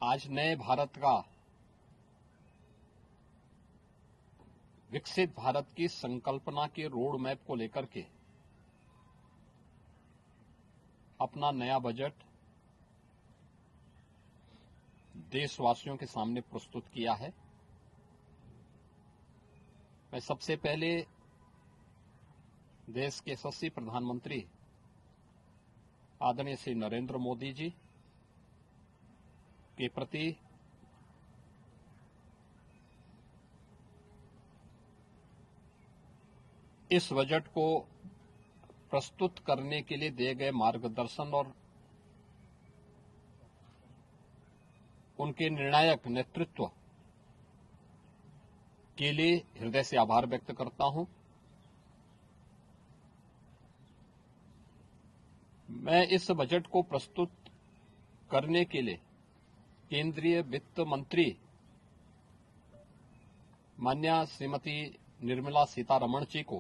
आज नए भारत का, विकसित भारत की संकल्पना के रोड मैप को लेकर के अपना नया बजट देशवासियों के सामने प्रस्तुत किया है। मैं सबसे पहले देश के यशस्वी प्रधानमंत्री आदरणीय श्री नरेंद्र मोदी जी के प्रति इस बजट को प्रस्तुत करने के लिए दिए गए मार्गदर्शन और उनके निर्णायक नेतृत्व के लिए हृदय से आभार व्यक्त करता हूं। मैं इस बजट को प्रस्तुत करने के लिए केंद्रीय वित्त मंत्री माननीय श्रीमती निर्मला सीतारमण जी को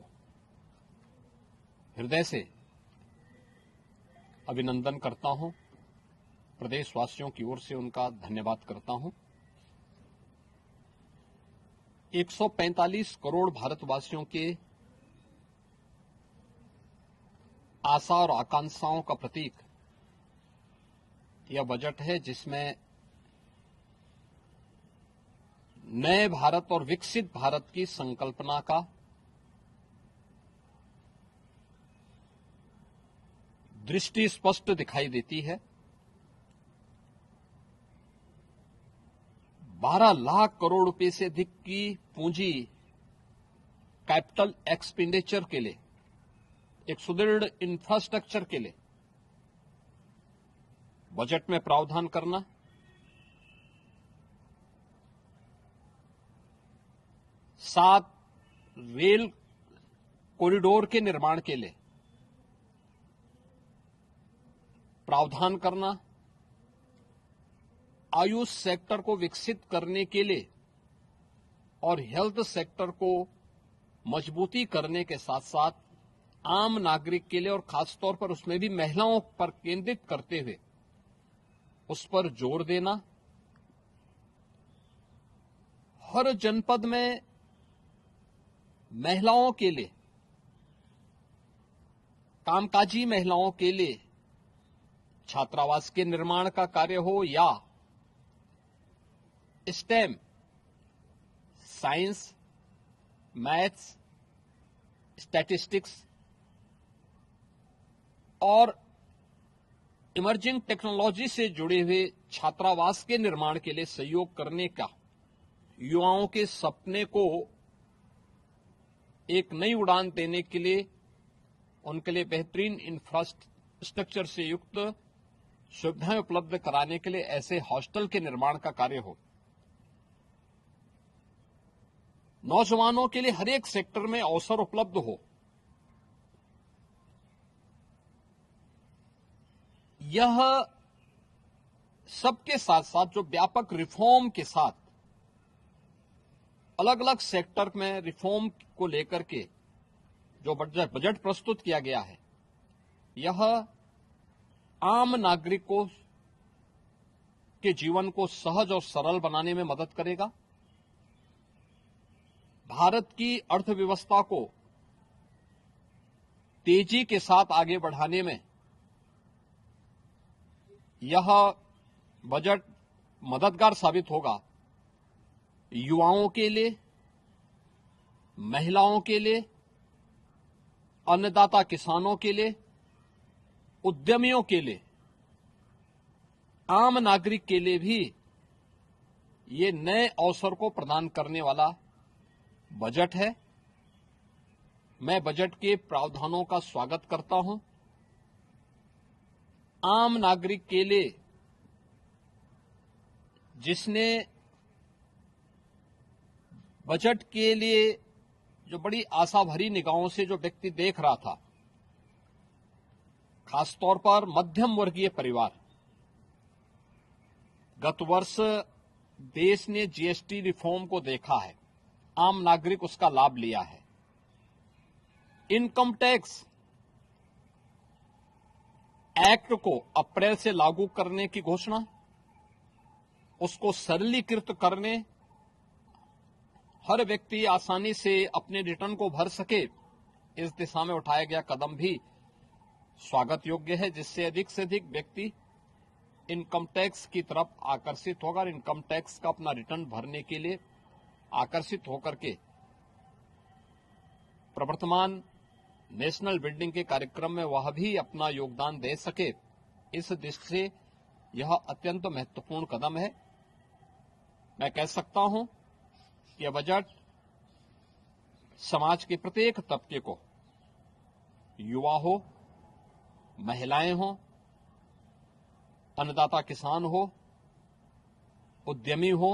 हृदय से अभिनंदन करता हूं, प्रदेशवासियों की ओर से उनका धन्यवाद करता हूं। 145 करोड़ भारतवासियों के आशा और आकांक्षाओं का प्रतीक यह बजट है, जिसमें नए भारत और विकसित भारत की संकल्पना का दृष्टि स्पष्ट दिखाई देती है। 12 लाख करोड़ रुपए से अधिक की पूंजी कैपिटल एक्सपेंडिचर के लिए, एक सुदृढ़ इंफ्रास्ट्रक्चर के लिए बजट में प्रावधान करना, सात रेल कॉरिडोर के निर्माण के लिए प्रावधान करना, आयुष सेक्टर को विकसित करने के लिए और हेल्थ सेक्टर को मजबूती करने के साथ साथ आम नागरिक के लिए और खासतौर पर उसमें भी महिलाओं पर केंद्रित करते हुए उस पर जोर देना, हर जनपद में महिलाओं के लिए, कामकाजी महिलाओं के लिए छात्रावास के निर्माण का कार्य हो या स्टेम, साइंस, मैथ्स, स्टैटिस्टिक्स और इमर्जिंग टेक्नोलॉजी से जुड़े हुए छात्रावास के निर्माण के लिए सहयोग करने का, युवाओं के सपने को एक नई उड़ान देने के लिए उनके लिए बेहतरीन इंफ्रास्ट्रक्चर से युक्त सुविधाएं उपलब्ध कराने के लिए ऐसे हॉस्टल के निर्माण का कार्य हो, नौजवानों के लिए हर एक सेक्टर में अवसर उपलब्ध हो, यह सबके साथ साथ जो व्यापक रिफॉर्म के साथ अलग अलग सेक्टर में रिफॉर्म को लेकर के जो बजट प्रस्तुत किया गया है, यह आम नागरिकों के जीवन को सहज और सरल बनाने में मदद करेगा। भारत की अर्थव्यवस्था को तेजी के साथ आगे बढ़ाने में यह बजट मददगार साबित होगा। युवाओं के लिए, महिलाओं के लिए, अन्नदाता किसानों के लिए, उद्यमियों के लिए, आम नागरिक के लिए भी ये नए अवसर को प्रदान करने वाला बजट है। मैं बजट के प्रावधानों का स्वागत करता हूं। आम नागरिक के लिए, जिसने बजट के लिए जो बड़ी आशा भरी निगाहों से जो व्यक्ति देख रहा था, खासतौर पर मध्यम वर्गीय परिवार, गत वर्ष देश ने जीएसटी रिफॉर्म को देखा है, आम नागरिक उसका लाभ लिया है। इनकम टैक्स एक्ट को अप्रैल से लागू करने की घोषणा उसको सरलीकृत करने, हर व्यक्ति आसानी से अपने रिटर्न को भर सके, इस दिशा में उठाया गया कदम भी स्वागत योग्य है, जिससे अधिक से अधिक व्यक्ति इनकम टैक्स की तरफ आकर्षित होगा और इनकम टैक्स का अपना रिटर्न भरने के लिए आकर्षित होकर के प्रवर्तमान नेशनल बिल्डिंग के कार्यक्रम में वह भी अपना योगदान दे सके। इस दृष्टि से यह अत्यंत महत्वपूर्ण कदम है। मैं कह सकता हूं कि यह बजट समाज के प्रत्येक तबके को, युवा हो, महिलाएं हो, अन्नदाता किसान हो, उद्यमी हो,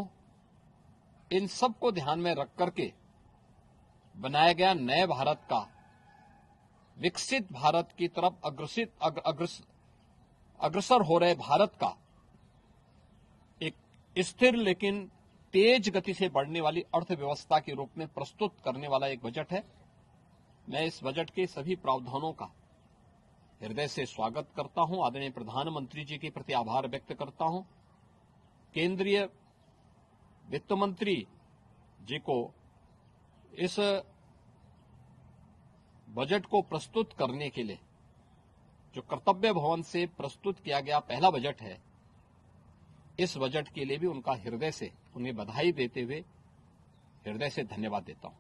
इन सबको ध्यान में रख करके बनाया गया नए भारत का, विकसित भारत की तरफ अग्रसर हो रहे भारत का एक स्थिर लेकिन तेज गति से बढ़ने वाली अर्थव्यवस्था के रूप में प्रस्तुत करने वाला एक बजट है। मैं इस बजट के सभी प्रावधानों का हृदय से स्वागत करता हूं। आदरणीय प्रधानमंत्री जी के प्रति आभार व्यक्त करता हूं। केंद्रीय वित्त मंत्री जी को इस बजट को प्रस्तुत करने के लिए, जो कर्तव्य भवन से प्रस्तुत किया गया पहला बजट है, इस बजट के लिए भी उनका हृदय से उन्हें बधाई देते हुए हृदय से धन्यवाद देता हूं।